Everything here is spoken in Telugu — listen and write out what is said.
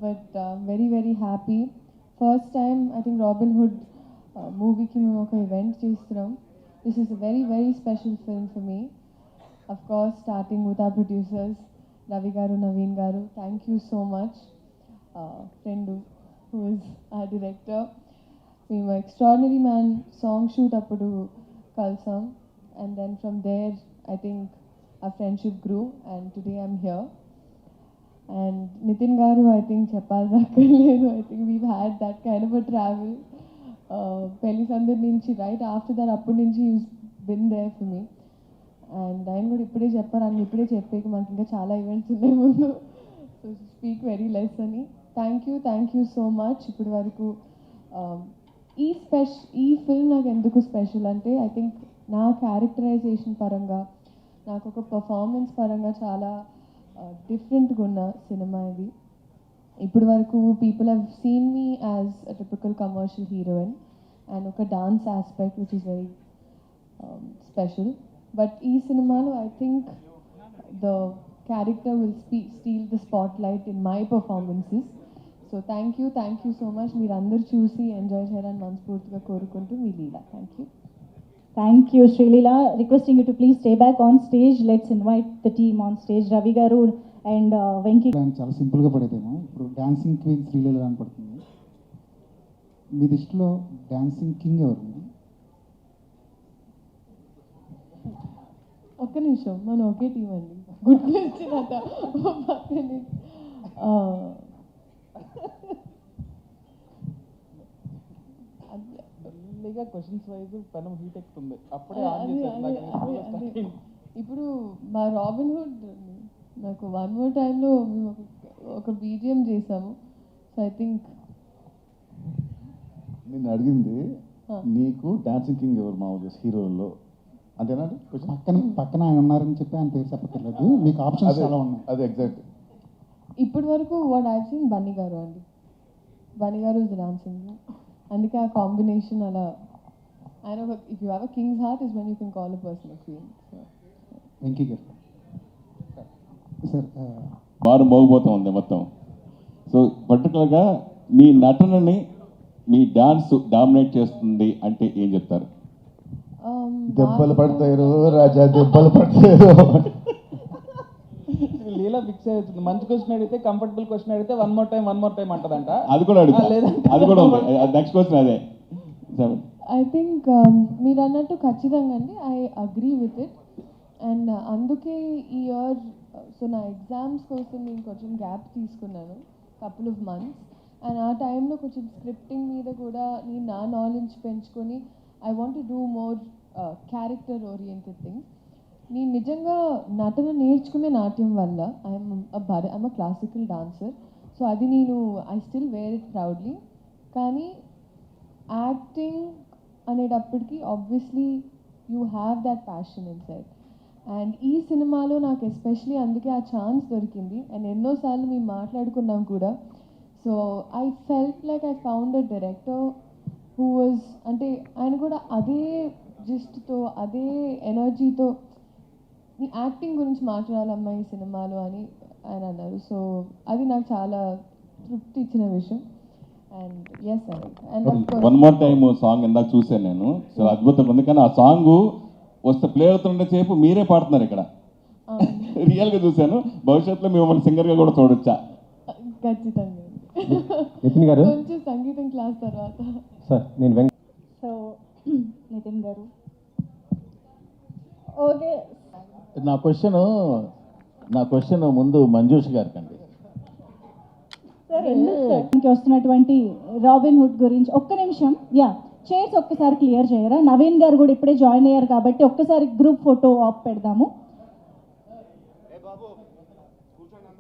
but very very happy. First time I think Robin Hood movie ki మేము ఒక event చేస్తున్నాం. This is a very very special film for me. Of course, starting with our producers, Ravi Garu, Naveen Garu. Thank you so much. Friend who is our director. మేము Extraordinary Man song shoot అప్పుడు కలిసాం. And then from there, I think our friendship grew and today I'm here. And Nitin Garu, I think చెప్పాలక్కర్లేదు. I think we've had that kind of a travel. Pelli Sandar నుంచి right after that అప్పటి నుంచి he's been there for me. And ఆయన కూడా ఇప్పుడే చెప్పారు అని ఇప్పుడే చెప్పేకి మనకి ఇంకా చాలా ఈవెంట్స్ ఉన్నాయి ముందు. సో స్పీక్ వెరీ లెస్ అని. Thank you so much. ఇప్పటి వరకు ఈ ఫిల్మ్ నాకు ఎందుకు స్పెషల్ అంటే ఐ థింక్ నా క్యారెక్టరైజేషన్ పరంగా నాకు ఒక పర్ఫార్మెన్స్ పరంగా చాలా డిఫరెంట్గా ఉన్న సినిమా ఇది. ఇప్పటి వరకు people have seen me as a typical commercial heroine and ఒక dance aspect which is very special. But ఈ సినిమాలో I think the character will steal the spotlight in my performances. So thank you so much. మీరు అందరూ చూసి ఎంజాయ్ చేయాలని మనస్ఫూర్తిగా కోరుకుంటూ మీ Leela. Thank you. Thank you, Srilila. Requesting you to please stay back on stage. Let's invite the team on stage. Ravi Garu and Venki. చాలా సింపుల్గా పడేదేమో ఇప్పుడు డాన్సింగ్ క్వీన్ శ్రీలీల అని పడుతుంది. మీ దృష్టిలో డాన్సింగ్ కింగ్ ఎవరు? ఒక్క నిమిషం, మనం ఒకే టీం అండి. గుడ్ క్వశ్చన్ అట. క్వశ్చన్స్ వైజ్ పెనం హీట్ ఎక్కుతుంది. అప్పుడే ఇప్పుడు మా రాబిన్ హుడ్ నాకు వన్ మోర్ టైంలో మేము ఒక బీజిఎం చేసాము. సో ఐ థింక్ నేను అడిగింది నీకు డాన్సింగ్ కింగ్ ఎవరు మామూలుగా హీరోల్లో అంతేనా? పక్కన ఆయన ఉన్నారని చెప్పి ఆయన పేరు చెప్పట్లేదు, మీకు ఆప్షన్స్ చాలా ఉన్నాయి. అది ఎగ్జాక్ట్. ఇప్పటి వరకు వాట్ ఐ సీన్ బన్నీ గారు అండి. బన్నీ గారు ఇస్ డాన్సింగ్. అందుకే ఆ కాంబినేషన్ అలా. ఆయన if you have a king's heart is when you can call a person a queen. Venky గారు సార్ బారు మోగిపోతూ ఉంది మొత్తం. సో పర్టికులర్గా మీ నటనని మీ డాన్స్ డామినేట్ చేస్తుంది అంటే ఏం చెప్తారు? దెబ్బలు పడతారు రాజా, దెబ్బలు పడతారు. లీలా ఫిక్స్ అవుతుంది. మంచి క్వశ్చన్ అడిగితే, కంఫర్టబుల్ క్వశ్చన్ అడిగితే వన్ మోర్ టైం అంటదంట. అది కూడా అడుగుతా, అది కూడా ఉంది. నెక్స్ట్ క్వశ్చన్ అదే. ఐ థింక్ మీరు అన్నట్టు ఖచ్చితంగా అండి, I agree with it. And అందుకే ఈ ఇయర్ సో నా ఎగ్జామ్స్ కోసం నేను కొంచెం గ్యాప్ తీసుకున్నాను, కపుల్ ఆఫ్ మంత్స్. అండ్ ఆ టైంలో కొంచెం స్క్రిప్టింగ్ మీద కూడా నేను నా నాలెడ్జ్ పెంచుకొని I want to do more character oriented things. నేను నిజంగా నటన నేర్చుకునే నాట్యం వల్ల I'm a classical dancer. So అది నేను I still wear it proudly. కానీ యాక్టింగ్ అనేటప్పటికీ obviously you have that passion inside. And ఈ సినిమాలో నాకు ఎస్పెషలీ అందుకే ఆ ఛాన్స్ దొరికింది. అండ్ ఎన్నోసార్లు మేము మాట్లాడుకున్నాం కూడా. So I felt like I found a director who was, అంటే ఆయన కూడా అదే జిస్ట్తో అదే ఎనర్జీతో నీ యాక్టింగ్ గురించి మాట్లాడాలమ్మా ఈ సినిమాలో అని ఆయన అన్నారు. సో అది నాకు చాలా తృప్తి ఇచ్చిన విషయం. And yes and one more time song ఇందాక చూశాను నేను. సో అద్భుతంగా ఉంది. కానీ ఆ సాంగ్ వస్తే ప్లే అవుతుండే సేపు మీరే పాడుతున్నారు ఇక్కడ. రియల్గా చూశాను. భవిష్యత్తులో మిమ్మల్ని సింగర్గా కూడా చూడొచ్చా? ఖచ్చితంగా. నితిన్ గారు కొంచెం సంగీతం క్లాస్ తర్వాత. సార్ నేను So, Nitin Garu. Okay. నా క్వశ్చన్ ముందు మంజుష్ గారికి అండి. ఇంక వస్తున్నటువంటి రాబిన్ హుడ్ గురించి ఒక్క నిమిషం. చైర్స్ ఒక్కసారి క్లియర్ చేయరా? నవీన్ గారు కూడా ఇప్పుడే జాయిన్ అయ్యారు కాబట్టి ఒక్కసారి గ్రూప్ ఫోటో ఆఫ్ పెడదాము.